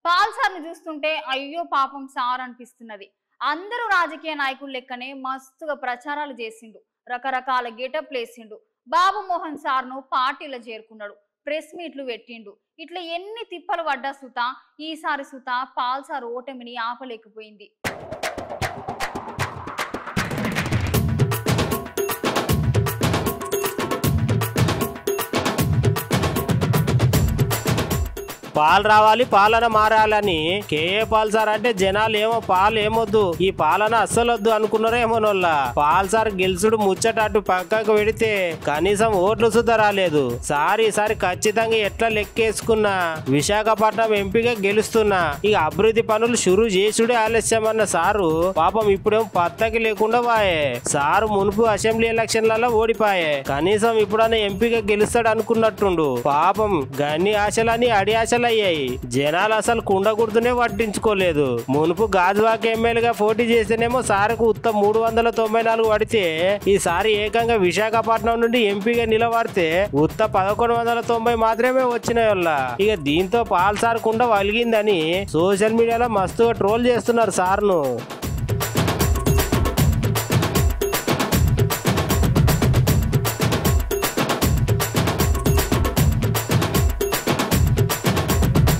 Paul సార్ని చూస్తుంటే అయ్యో పాపం సార్ అనిపిస్తున్నది. అందరూ రాజకీయ నాయకులు లెక్కనే మస్తుగా ప్రచారాలు చేసిండు, రకరకాల గెటప్ లేసిండు. బాబు మోహన్ సార్ను పార్టీలో చేరుకున్నాడు, ప్రెస్ మీట్లు పెట్టిండు. ఇట్లా ఎన్ని తిప్పలు పడ్డా సుత ఈసారి సుత పాల్ సార్ ఓటమిని ఆపలేకపోయింది. పాలు రావాలి, పాలన మారాలని కేఏ పాల్ సార్ అంటే జనాలు ఏమో పాలు ఏమొద్దు, ఈ పాలన అస్సలొద్దు అనుకున్నారేమోనోళ్ళ. పాల్ సార్ గెలుసుడు ముచ్చట అటు పక్కకు పెడితే కనీసం ఓట్లు సుద్ధ రాలేదు. ఈసారి ఖచ్చితంగా ఎట్లా లెక్కేసుకున్నా విశాఖపట్నం ఎంపీగా గెలుస్తున్నా, ఇక అభివృద్ధి పనులు షురు చేసుడే ఆలస్యమన్న సారు పాపం ఇప్పుడేం పత్తకి లేకుండా వాయే. సారు మునుపు అసెంబ్లీ ఎలక్షన్లలో ఓడిపాయే, కనీసం ఇప్పుడన్నా ఎంపీగా గెలుస్తాడు అనుకున్నట్టుండు. పాపం గన్ని ఆశలని అడి ఆశలు అయ్యాయి. జనాలు అసలు కుండ గుర్తునే పట్టించుకోలేదు. మునుపు గాజువాక ఎమ్మెల్యేగా పోటీ చేస్తేనేమో సార్కు ఉత్త 394 పడితే ఈసారి ఏకంగా విశాఖపట్నం నుండి ఎంపీగా నిలబడితే ఉత్త 1190 మాత్రమే వచ్చినాయొల్ల. ఇక దీంతో పాల్ సార్ కుండ వలిగిందని సోషల్ మీడియాలో మస్తుగా ట్రోల్ చేస్తున్నారు సార్ను.